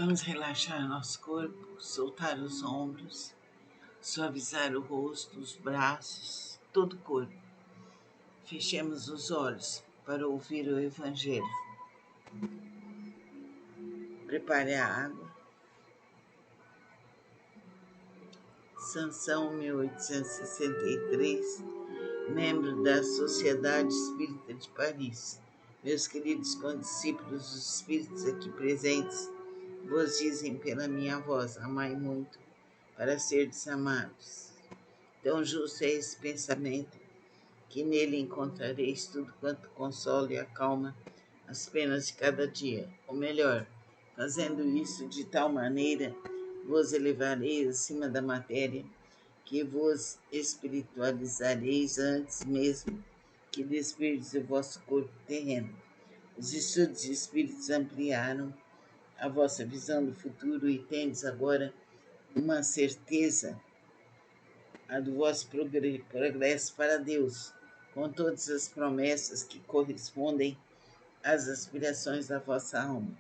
Vamos relaxar nosso corpo, soltar os ombros, suavizar o rosto, os braços, todo o corpo. Fechemos os olhos para ouvir o Evangelho. Prepare a água. Sansão, 1863, membro da Sociedade Espírita de Paris. Meus queridos condiscípulos, os espíritos aqui presentes, vos dizem pela minha voz, amai muito, para serdes amados. Tão justo é esse pensamento, que nele encontrareis tudo quanto consola e acalma as penas de cada dia. Ou melhor, fazendo isso de tal maneira, vos elevareis acima da matéria, que vos espiritualizareis antes mesmo que despirdes o vosso corpo terreno. Os estudos de espíritos ampliaram a vossa visão do futuro e tendes agora uma certeza, a do vosso progresso para Deus, com todas as promessas que correspondem às aspirações da vossa alma.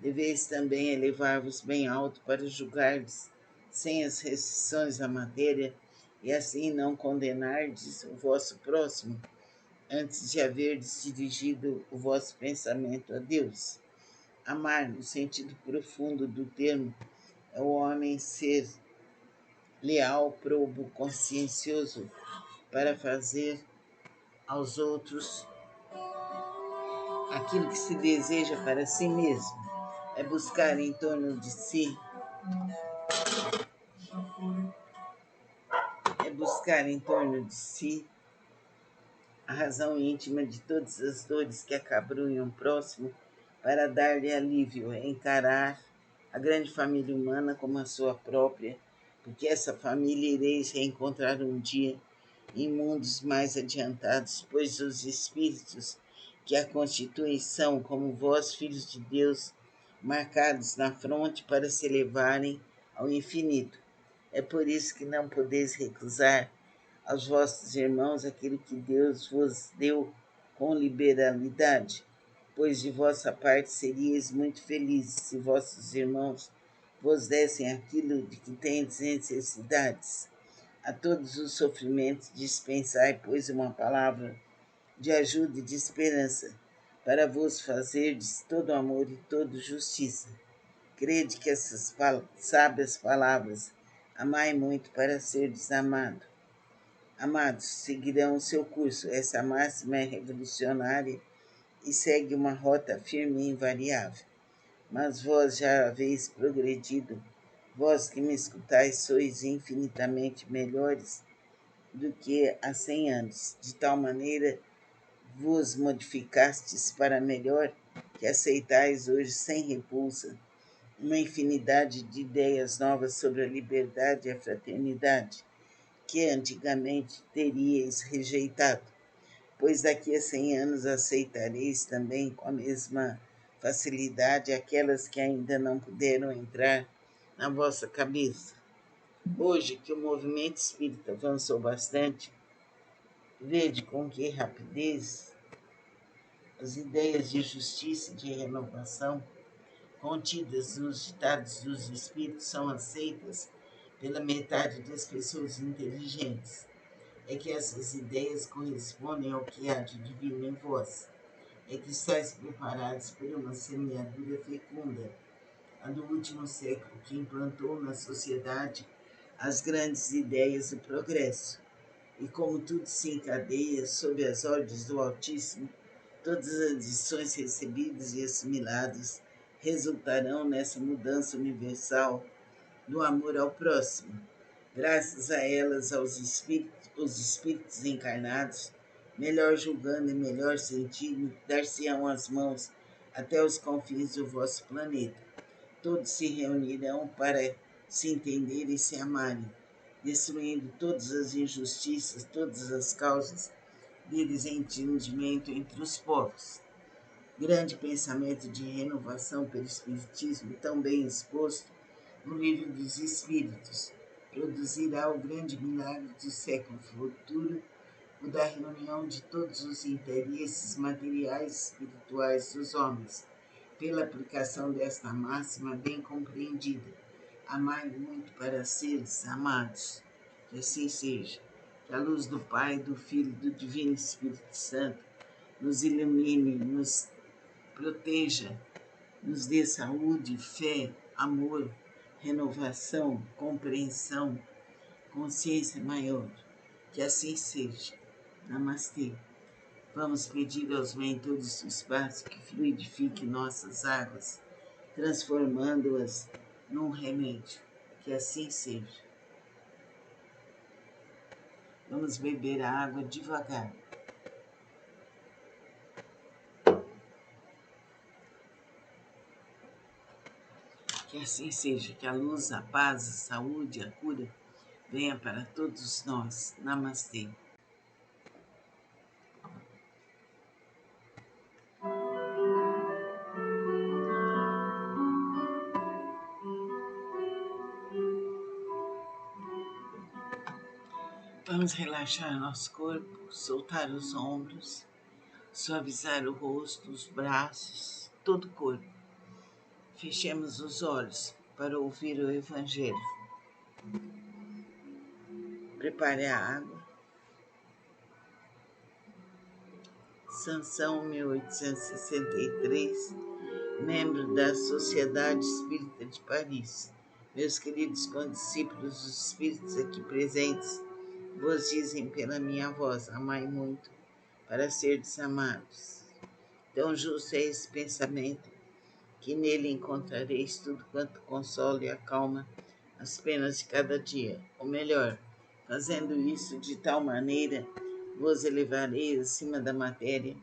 Deveis também elevar-vos bem alto para julgardes sem as restrições da matéria e assim não condenardes o vosso próximo antes de haverdes dirigido o vosso pensamento a Deus. Amar, no sentido profundo do termo, é o homem ser leal, probo, consciencioso para fazer aos outros aquilo que se deseja para si mesmo. É buscar em torno de si, a razão íntima de todas as dores que acabrunham o próximo para dar-lhe alívio, encarar a grande família humana como a sua própria, porque essa família ireis reencontrar um dia em mundos mais adiantados, pois os espíritos que a constituem são, como vós, filhos de Deus, marcados na fronte para se elevarem ao infinito. É por isso que não podeis recusar aos vossos irmãos aquilo que Deus vos deu com liberalidade, pois de vossa parte seríeis muito felizes se vossos irmãos vos dessem aquilo de que tendes necessidades. A todos os sofrimentos dispensai, pois, uma palavra de ajuda e de esperança, para vos fazerdes todo amor e toda justiça. Crede que essas sábias palavras, amai muito para serdes amado. Amados, seguirão o seu curso. Essa máxima é revolucionária e segue uma rota firme e invariável. Mas vós já haveis progredido. Vós que me escutais sois infinitamente melhores do que há 100 anos. De tal maneira vos modificastes para melhor que aceitais hoje sem repulsa uma infinidade de ideias novas sobre a liberdade e a fraternidade, que antigamente teríeis rejeitado, pois daqui a 100 anos aceitareis também com a mesma facilidade aquelas que ainda não puderam entrar na vossa cabeça. Hoje que o movimento espírita avançou bastante, vede com que rapidez as ideias de justiça e de renovação contidas nos ditados dos espíritos são aceitas pela metade das pessoas inteligentes. É que essas ideias correspondem ao que há de divino em vós. É que estáis preparados por uma semeadura fecunda, a do último século, que implantou na sociedade as grandes ideias do progresso. E como tudo se encadeia sob as ordens do Altíssimo, todas as lições recebidas e assimiladas resultarão nessa mudança universal do amor ao próximo. Graças a elas, os espíritos encarnados, melhor julgando e melhor sentindo, dar-se-ão as mãos até os confins do vosso planeta. Todos se reunirão para se entenderem e se amarem, destruindo todas as injustiças, todas as causas de desentendimento entre os povos. Grande pensamento de renovação pelo Espiritismo, tão bem exposto no Livro dos Espíritos, produzirá o grande milagre do século futuro, o da reunião de todos os interesses materiais e espirituais dos homens, pela aplicação desta máxima bem compreendida. Amai muito para seres amados. Que assim seja. Que a luz do Pai, do Filho e do Divino Espírito Santo nos ilumine, nos proteja, nos dê saúde, fé, amor, renovação, compreensão, consciência maior. Que assim seja. Namastê. Vamos pedir aos mentores do espaço que fluidifique nossas águas, transformando-as num remédio. Que assim seja. Vamos beber a água devagar. Que assim seja, que a luz, a paz, a saúde, a cura venha para todos nós. Namastê. Vamos relaxar nosso corpo, soltar os ombros, suavizar o rosto, os braços, todo o corpo. Fechemos os olhos para ouvir o Evangelho. Prepare a água. Sansão, 1863, membro da Sociedade Espírita de Paris. Meus queridos condiscípulos, os espíritos aqui presentes, vos dizem pela minha voz, amai muito para serdes amados. Tão justo é esse pensamento, que nele encontrareis tudo quanto consola e acalma as penas de cada dia. Ou melhor, fazendo isso de tal maneira, vos elevareis acima da matéria,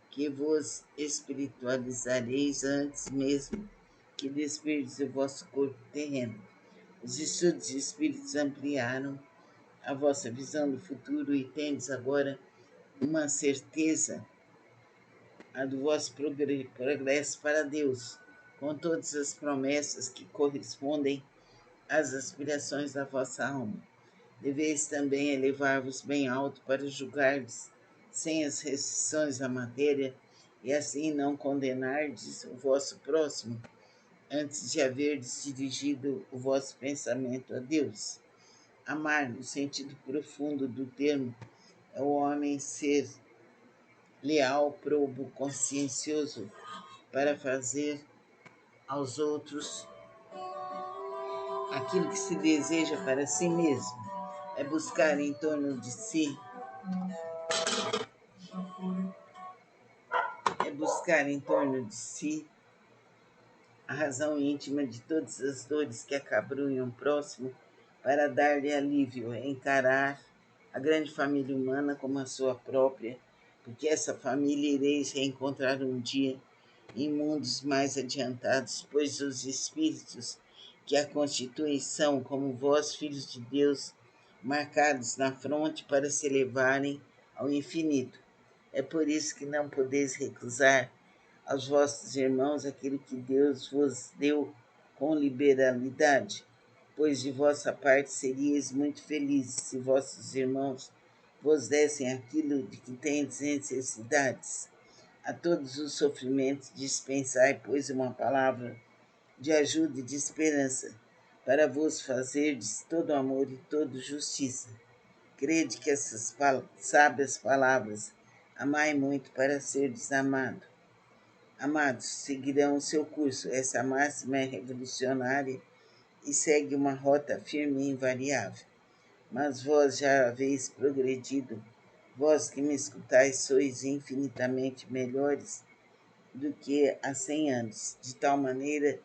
que vos espiritualizareis antes mesmo que despirdes o vosso corpo terreno. Os estudos de espíritos ampliaram a vossa visão do futuro e tendes agora uma certeza, a do vosso progresso para Deus, com todas as promessas que correspondem às aspirações da vossa alma. Deveis também elevar-vos bem alto para julgardes sem as restrições da matéria e assim não condenardes o vosso próximo antes de haverdes dirigido o vosso pensamento a Deus. Amar, no sentido profundo do termo, é o homem ser leal, probo, consciencioso para fazer aos outros aquilo que se deseja para si mesmo. É buscar em torno de si, a razão íntima de todas as dores que acabrunham o próximo para dar-lhe alívio, encarar a grande família humana como a sua própria, porque essa família ireis reencontrar um dia em mundos mais adiantados, pois os espíritos que a constituem são, como vós, filhos de Deus, marcados na fronte para se elevarem ao infinito. É por isso que não podeis recusar aos vossos irmãos aquilo que Deus vos deu com liberalidade, pois de vossa parte seríeis muito felizes se vossos irmãos vos dessem aquilo de que tendes necessidades. A todos os sofrimentos dispensai, pois, uma palavra de ajuda e de esperança, para vos fazerdes todo amor e toda justiça. Crede que essas sábias palavras, amai muito para serdes amado. Amados, seguirão o seu curso. Essa máxima é revolucionária e segue uma rota firme e invariável. Mas vós já haveis progredido, vós que me escutais sois infinitamente melhores do que há 100 anos. De tal maneira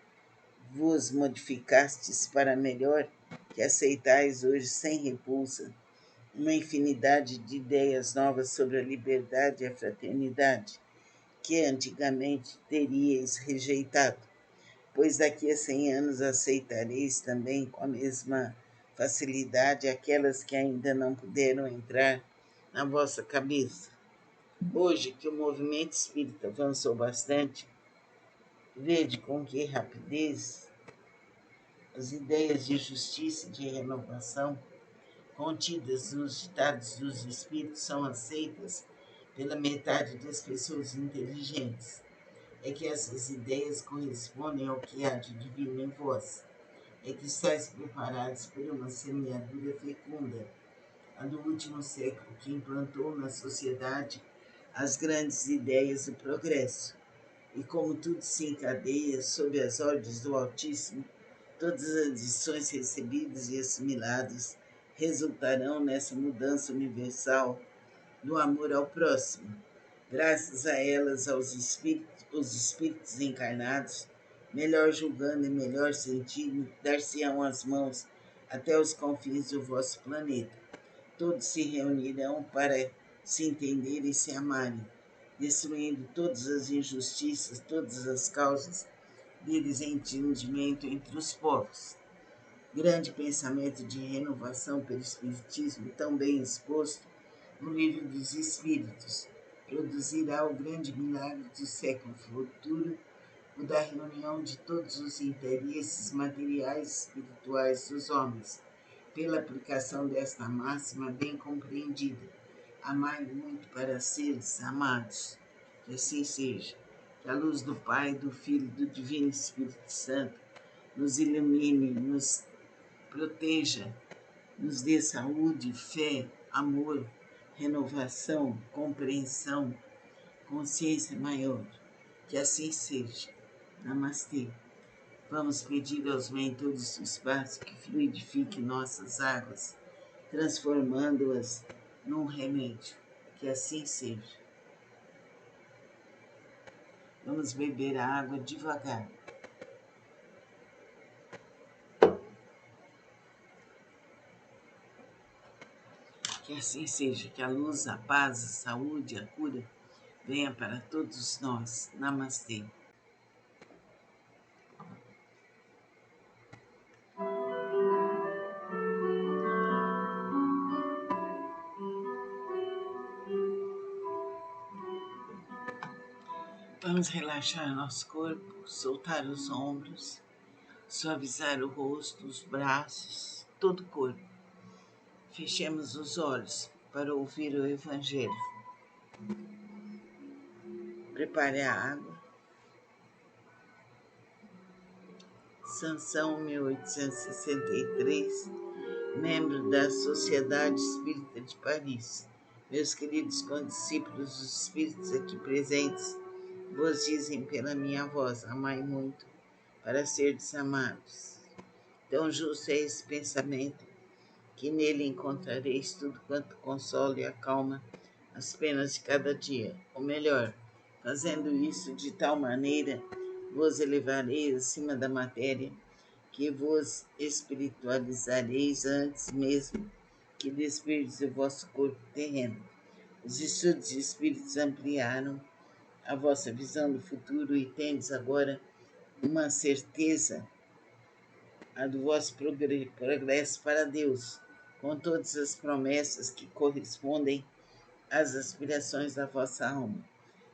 vos modificastes para melhor que aceitais hoje sem repulsa uma infinidade de ideias novas sobre a liberdade e a fraternidade, que antigamente teríeis rejeitado, pois daqui a 100 anos aceitareis também com a mesma facilidade aquelas que ainda não puderam entrar na vossa cabeça. Hoje que o movimento espírita avançou bastante, vede com que rapidez as ideias de justiça e de renovação contidas nos ditados dos espíritos são aceitas pela metade das pessoas inteligentes. é que essas ideias correspondem ao que há de divino em vós, é que estáis preparados por uma semeadura fecunda, a do último século, que implantou na sociedade as grandes ideias do progresso. E como tudo se encadeia sob as ordens do Altíssimo, todas as lições recebidas e assimiladas resultarão nessa mudança universal do amor ao próximo. Graças a elas, os espíritos encarnados, melhor julgando e melhor sentindo, dar-se-ão as mãos até os confins do vosso planeta. Todos se reunirão para se entenderem e se amarem, destruindo todas as injustiças, todas as causas de desentendimento entre os povos. Grande pensamento de renovação pelo Espiritismo, tão bem exposto no Livro dos Espíritos, produzirá o grande milagre do século futuro, o da reunião de todos os interesses materiais e espirituais dos homens, pela aplicação desta máxima bem compreendida: amai muito para seres amados. Que assim seja. Que a luz do Pai, do Filho e do Divino Espírito Santo nos ilumine, nos proteja, nos dê saúde, fé, amor, renovação, compreensão, consciência maior. Que assim seja. Namastê. Vamos pedir aos mentores do espaço que fluidifique nossas águas, transformando-as num remédio. Que assim seja. Vamos beber a água devagar. Que assim seja, que a luz, a paz, a saúde, a cura venha para todos nós. Namastê. Vamos relaxar nosso corpo, soltar os ombros, suavizar o rosto, os braços, todo o corpo. Fechemos os olhos para ouvir o Evangelho. Prepare a água. Sansão, 1863, membro da Sociedade Espírita de Paris. Meus queridos condiscípulos, os espíritos aqui presentes, vos dizem pela minha voz: amai muito para serdes amados. Tão justo é esse pensamento, que nele encontrareis tudo quanto consola e acalma as penas de cada dia. Ou melhor, fazendo isso de tal maneira, vos elevareis acima da matéria, que vos espiritualizareis antes mesmo que despirdes o vosso corpo terreno. Os estudos de espíritos ampliaram a vossa visão do futuro e tendes agora uma certeza, a do vosso progresso para Deus, com todas as promessas que correspondem às aspirações da vossa alma.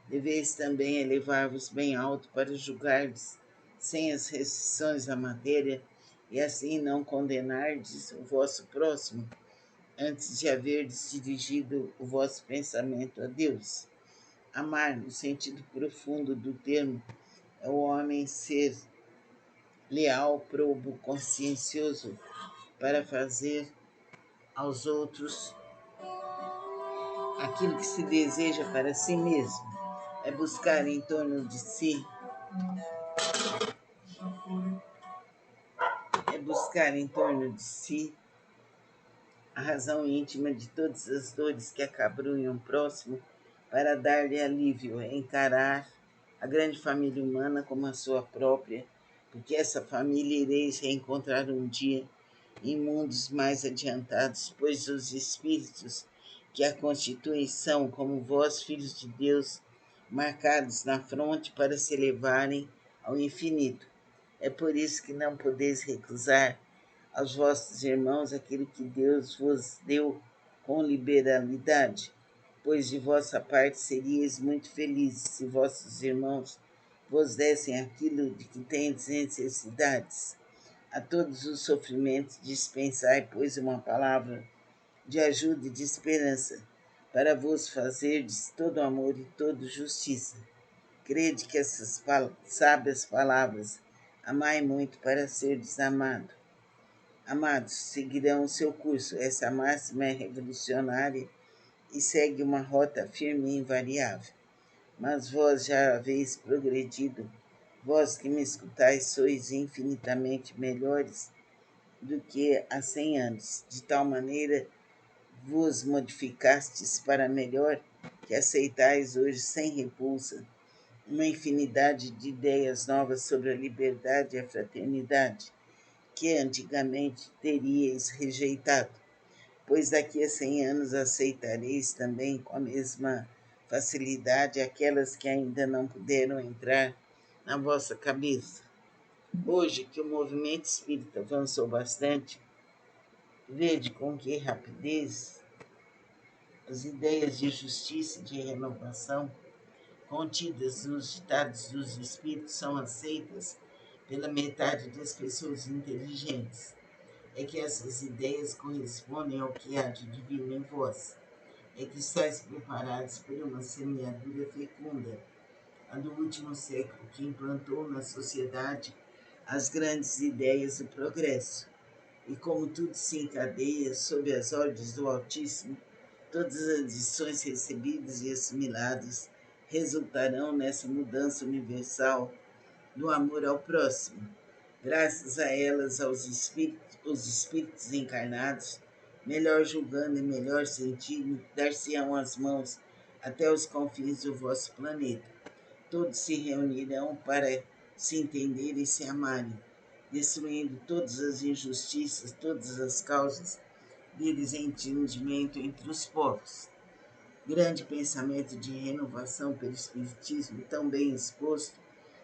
Deveis também elevar-vos bem alto para julgardes sem as restrições da matéria e assim não condenardes o vosso próximo antes de haverdes dirigido o vosso pensamento a Deus. Amar, no sentido profundo do termo, é o homem ser leal, probo, consciencioso para fazer aos outros aquilo que se deseja para si mesmo. É buscar em torno de si, a razão íntima de todas as dores que acabrunham o próximo para dar-lhe alívio, encarar a grande família humana como a sua própria, porque essa família ireis reencontrar um dia em mundos mais adiantados, pois os espíritos que a constituem são, como vós, filhos de Deus, marcados na fronte para se elevarem ao infinito. É por isso que não podeis recusar aos vossos irmãos aquilo que Deus vos deu com liberalidade, pois de vossa parte seríeis muito felizes se vossos irmãos vos dessem aquilo de que tendes necessidades. A todos os sofrimentos dispensai, pois, uma palavra de ajuda e de esperança, para vos fazerdes todo amor e toda justiça. Crede que essas sábias palavras, amai muito para ser desamado. Amados, seguirão o seu curso. Essa máxima é revolucionária e segue uma rota firme e invariável. Mas vós já haveis progredido, vós que me escutais sois infinitamente melhores do que há 100 anos, de tal maneira vos modificastes para melhor que aceitais hoje sem repulsa uma infinidade de ideias novas sobre a liberdade e a fraternidade, que antigamente teríeis rejeitado, pois daqui a 100 anos aceitareis também com a mesma facilidade aquelas que ainda não puderam entrar na vossa cabeça. Hoje que o movimento espírita avançou bastante, vede com que rapidez as ideias de justiça e de renovação contidas nos ditados dos espíritos são aceitas pela metade das pessoas inteligentes. É que essas ideias correspondem ao que há de divino em vós. É que estáis preparados por uma semeadura fecunda, a do último século, que implantou na sociedade as grandes ideias do progresso. E como tudo se encadeia sob as ordens do Altíssimo, todas as lições recebidas e assimiladas resultarão nessa mudança universal do amor ao próximo. Graças a elas, os espíritos encarnados, melhor julgando e melhor sentindo, dar-se-ão as mãos até os confins do vosso planeta. Todos se reunirão para se entenderem e se amarem, destruindo todas as injustiças, todas as causas de desentendimento entre os povos. Grande pensamento de renovação pelo Espiritismo, tão bem exposto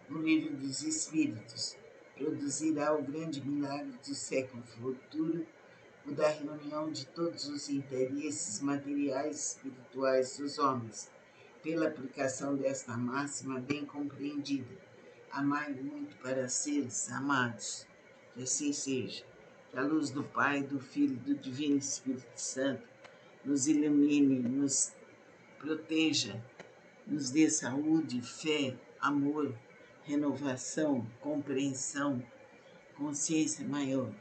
no Livro dos Espíritos, produzirá o grande milagre do século futuro, o da reunião de todos os interesses materiais e espirituais dos homens, pela aplicação desta máxima bem compreendida. Amai muito para seres amados. Que assim seja. Que a luz do Pai, do Filho e do Divino Espírito Santo nos ilumine, nos proteja, nos dê saúde, fé, amor, renovação, compreensão, consciência maior.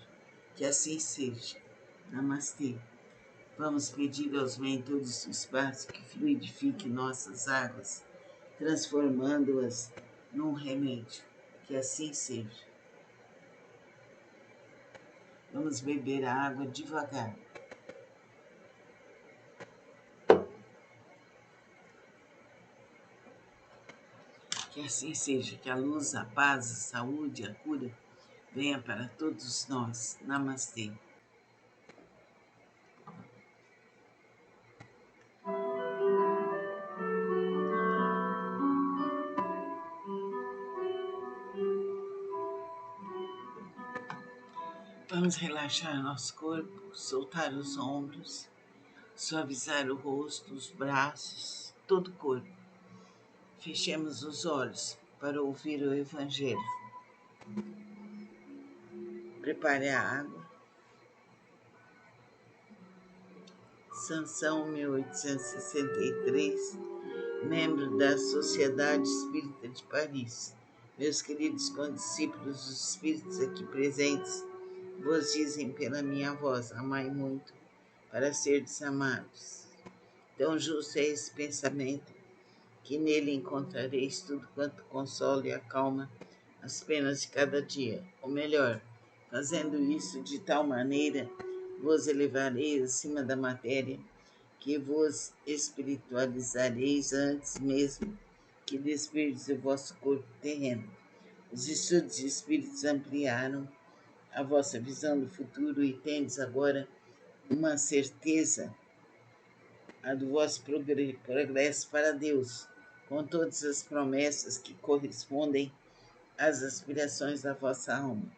Que assim seja. Namastê. Vamos pedir aos mentores do espaço que fluidifique nossas águas, transformando-as num remédio. Que assim seja. Vamos beber a água devagar. Que assim seja, que a luz, a paz, a saúde, a cura venha para todos nós. Namastê. Vamos relaxar nosso corpo, soltar os ombros, suavizar o rosto, os braços, todo o corpo. Fechemos os olhos para ouvir o Evangelho. Prepare a água. Sansão, 1863, membro da Sociedade Espírita de Paris. Meus queridos condiscípulos dos espíritos aqui presentes, vos dizem pela minha voz, amai muito para serdes amados. Tão justo é esse pensamento, que nele encontrareis tudo quanto consola e acalma as penas de cada dia. Ou melhor, fazendo isso de tal maneira, vos elevareis acima da matéria, que vos espiritualizareis antes mesmo que despirdes o vosso corpo terreno. Os estudos de espíritos ampliaram a vossa visão do futuro e tendes agora uma certeza, a do vosso progresso para Deus, com todas as promessas que correspondem às aspirações da vossa alma.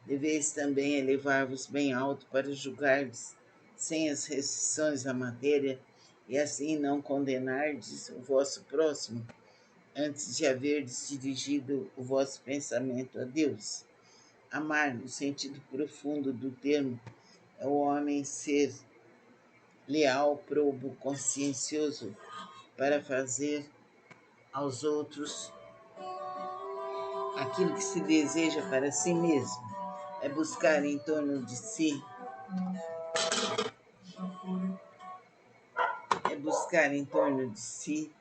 Deveis também elevar-vos bem alto para julgardes sem as restrições da matéria e assim não condenardes o vosso próximo antes de haverdes dirigido o vosso pensamento a Deus. Amar, no sentido profundo do termo, é o homem ser leal, probo, consciencioso para fazer aos outros Aquilo que se deseja para si mesmo é buscar em torno de si, é buscar em torno de si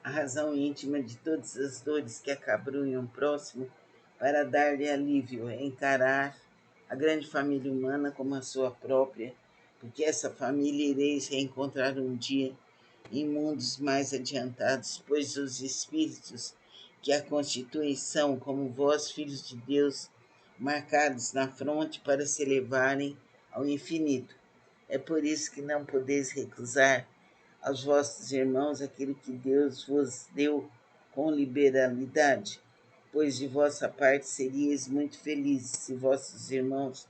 a razão íntima de todas as dores que acabrunham o próximo para dar-lhe alívio, encarar a grande família humana como a sua própria, porque essa família ireis reencontrar um dia em mundos mais adiantados, pois os espíritos que a constituem são, como vós, filhos de Deus, marcados na fronte para se elevarem ao infinito. É por isso que não podeis recusar aos vossos irmãos aquilo que Deus vos deu com liberalidade, pois de vossa parte seríeis muito felizes se vossos irmãos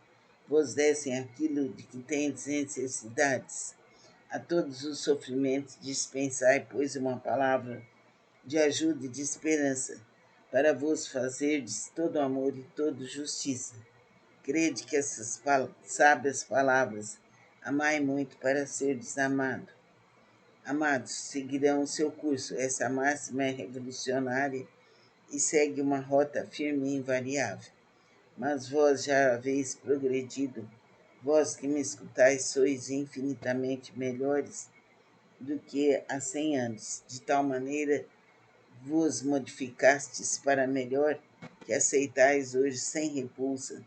vos dessem aquilo de que tendes necessidades. A todos os sofrimentos dispensai, pois, uma palavra de ajuda e de esperança, para vos fazerdes todo amor e toda justiça. Crede que essas sábias palavras amai muito para serdes amado. Amados, seguirão o seu curso. Essa máxima é revolucionária e segue uma rota firme e invariável. Mas vós já haveis progredido. Vós que me escutais sois infinitamente melhores do que há 100 anos. De tal maneira vos modificastes para melhor que aceitais hoje sem repulsa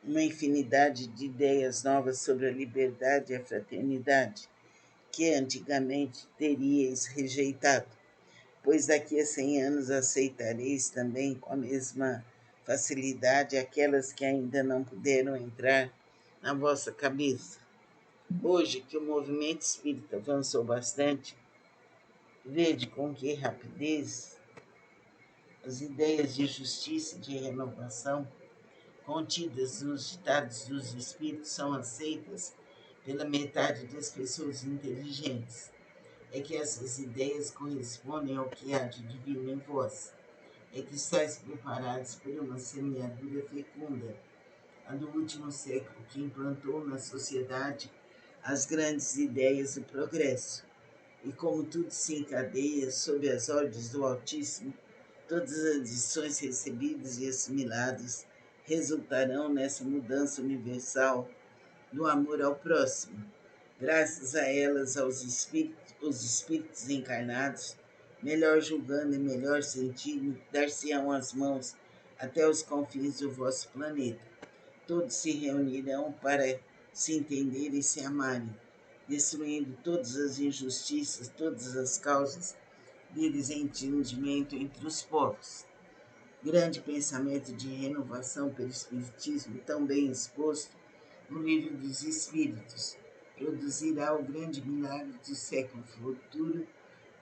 uma infinidade de ideias novas sobre a liberdade e a fraternidade que antigamente teríeis rejeitado, pois daqui a 100 anos aceitareis também com a mesma facilidade aquelas que ainda não puderam entrar na vossa cabeça. Hoje que o movimento espírita avançou bastante, vede com que rapidez as ideias de justiça e de renovação contidas nos ditados dos espíritos são aceitas pela metade das pessoas inteligentes. É que essas ideias correspondem ao que há de divino em vós. É que estáis preparados por uma semeadura fecunda, a do último século, que implantou na sociedade as grandes ideias do progresso. E como tudo se encadeia sob as ordens do Altíssimo, todas as lições recebidas e assimiladas resultarão nessa mudança universal do amor ao próximo. Graças a elas, os espíritos encarnados, melhor julgando e melhor sentindo, dar-se-ão as mãos até os confins do vosso planeta. Todos se reunirão para se entenderem e se amarem, destruindo todas as injustiças, todas as causas de desentendimento entre os povos. Grande pensamento de renovação pelo Espiritismo, tão bem exposto no Livro dos Espíritos, produzirá o grande milagre do século futuro,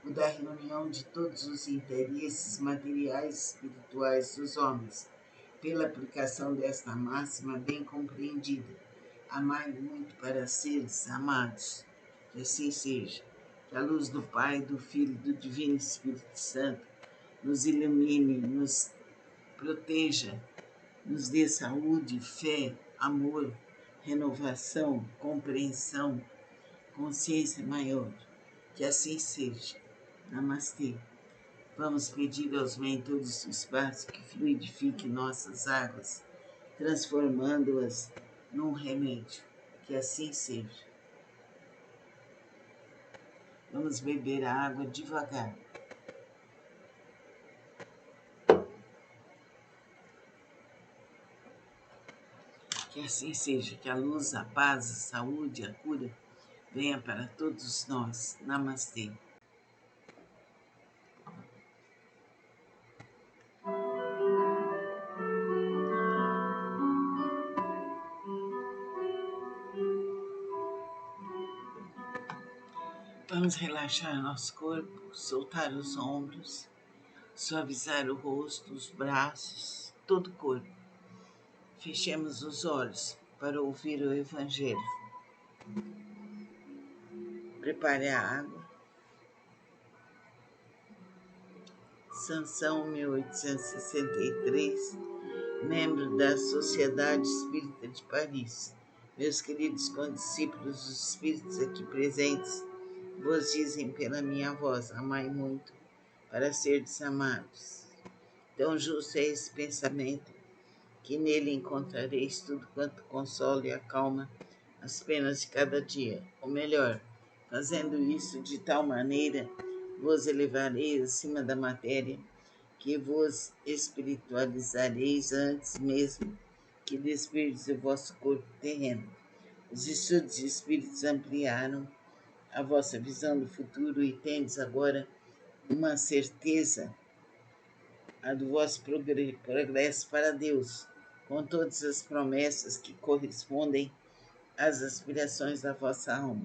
o da reunião de todos os interesses materiais e espirituais dos homens, pela aplicação desta máxima bem compreendida. Amai muito para seres amados. Que assim seja. Que a luz do Pai, do Filho e do Divino Espírito Santo nos ilumine, nos proteja, nos dê saúde, fé, amor, renovação, compreensão, consciência maior. Que assim seja. Namastê. Vamos pedir aos mentores do espaço que fluidifique nossas águas, transformando-as num remédio. Que assim seja. Vamos beber a água devagar. Que assim seja, que a luz, a paz, a saúde, a cura venha para todos nós. Namastê. Vamos relaxar nosso corpo, soltar os ombros, suavizar o rosto, os braços, todo o corpo. Fechemos os olhos para ouvir o Evangelho. Prepare a água. Sansão, 1863, membro da Sociedade Espírita de Paris. Meus queridos condiscípulos, os espíritos aqui presentes, vos dizem pela minha voz, amai muito para serdes amados. Tão justo é esse pensamento, que nele encontrareis tudo quanto consola e acalma as penas de cada dia. Ou melhor, fazendo isso de tal maneira, vos elevareis acima da matéria, que vos espiritualizareis antes mesmo que despirdes o vosso corpo terreno. Os estudos de espíritos ampliaram a vossa visão do futuro e tendes agora uma certeza a do vosso progresso para Deus, com todas as promessas que correspondem às aspirações da vossa alma.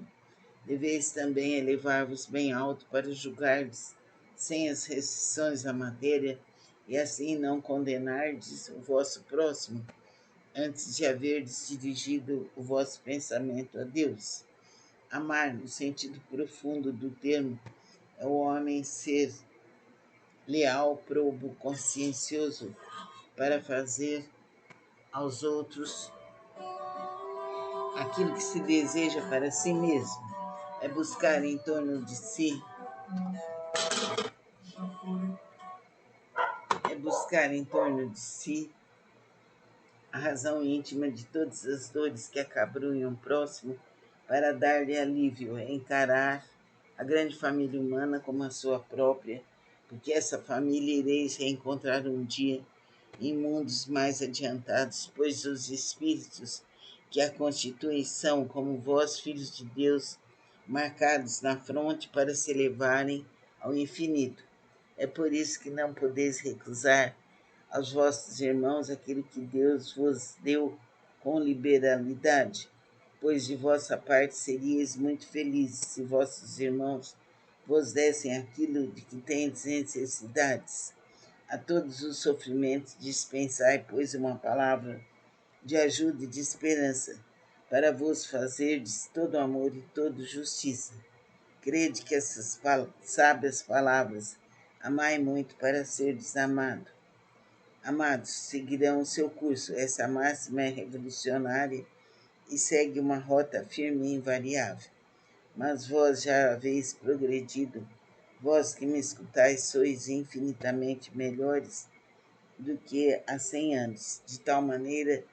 Deveis também elevar-vos bem alto para julgardes sem as restrições da matéria e assim não condenardes o vosso próximo antes de haverdes dirigido o vosso pensamento a Deus. Amar, no sentido profundo do termo, é o homem ser leal, probo, consciencioso para fazer aos outros aquilo que se deseja para si mesmo. É buscar em torno de si, a razão íntima de todas as dores que acabrunham o próximo para dar-lhe alívio, encarar a grande família humana como a sua própria, porque essa família ireis reencontrar um dia em mundos mais adiantados, pois os espíritos que a constituem são, como vós, filhos de Deus, marcados na fronte para se elevarem ao infinito. É por isso que não podeis recusar aos vossos irmãos aquilo que Deus vos deu com liberalidade, pois de vossa parte seríeis muito felizes se vossos irmãos vos dessem aquilo de que tendes necessidades. A todos os sofrimentos dispensai, pois, uma palavra de ajuda e de esperança, para vos fazerdes todo amor e toda justiça. Crede que essas sábias palavras, amai muito para serdes amado. Amados, seguirão o seu curso. Essa máxima é revolucionária e segue uma rota firme e invariável. Mas vós já haveis progredido, vós que me escutais sois infinitamente melhores do que há 100 anos, de tal maneira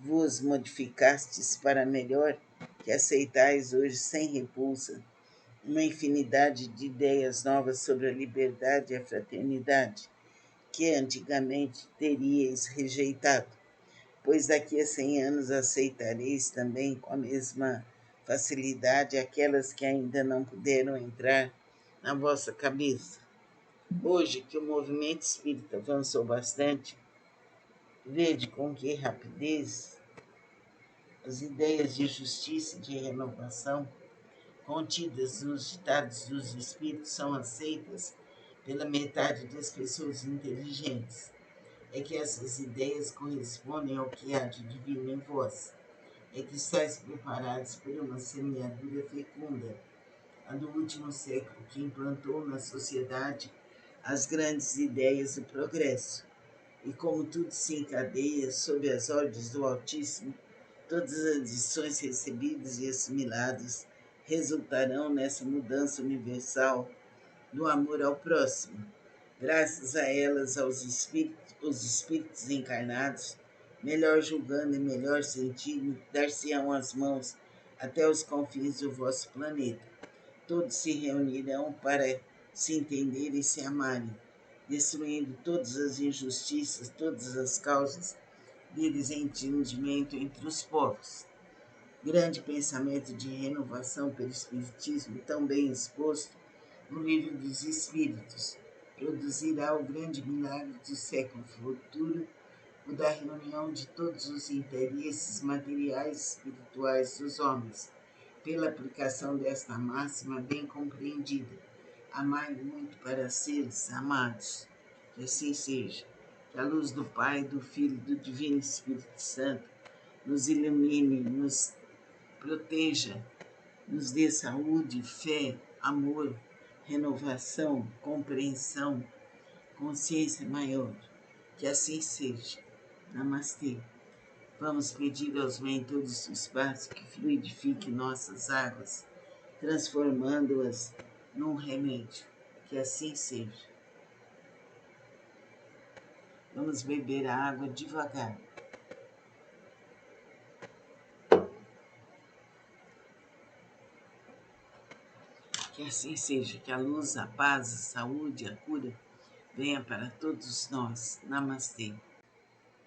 vos modificastes para melhor que aceitais hoje sem repulsa uma infinidade de ideias novas sobre a liberdade e a fraternidade, que antigamente teríeis rejeitado, pois daqui a 100 anos aceitareis também com a mesma facilidade aquelas que ainda não puderam entrar na vossa cabeça. Hoje que o movimento espírita avançou bastante, vede com que rapidez as ideias de justiça e de renovação contidas nos ditados dos espíritos são aceitas pela metade das pessoas inteligentes. É que essas ideias correspondem ao que há de divino em vós. É que estáis preparados por uma semeadura fecunda, a do último século, que implantou na sociedade as grandes ideias do progresso. E como tudo se encadeia sob as ordens do Altíssimo, todas as lições recebidas e assimiladas resultarão nessa mudança universal do amor ao próximo. Graças a elas, os espíritos encarnados, melhor julgando e melhor sentindo, dar-se-ão as mãos até os confins do vosso planeta. Todos se reunirão para se entenderem e se amarem, destruindo todas as injustiças, todas as causas de desentendimento entre os povos. Grande pensamento de renovação pelo Espiritismo, tão bem exposto no Livro dos Espíritos, produzirá o grande milagre do século futuro, o da reunião de todos os interesses materiais e espirituais dos homens, pela aplicação desta máxima bem compreendida. Amai muito para seres amados. Que assim seja. Que a luz do Pai, do Filho e do Divino Espírito Santo nos ilumine, nos proteja, nos dê saúde, fé, amor, renovação, compreensão, consciência maior. Que assim seja. Namastê. Vamos pedir aos mentores do espaço que fluidifique nossas águas, transformando-as num remédio. Que assim seja. Vamos beber a água devagar. Que assim seja, que a luz, a paz, a saúde, a cura venha para todos nós. Namastê.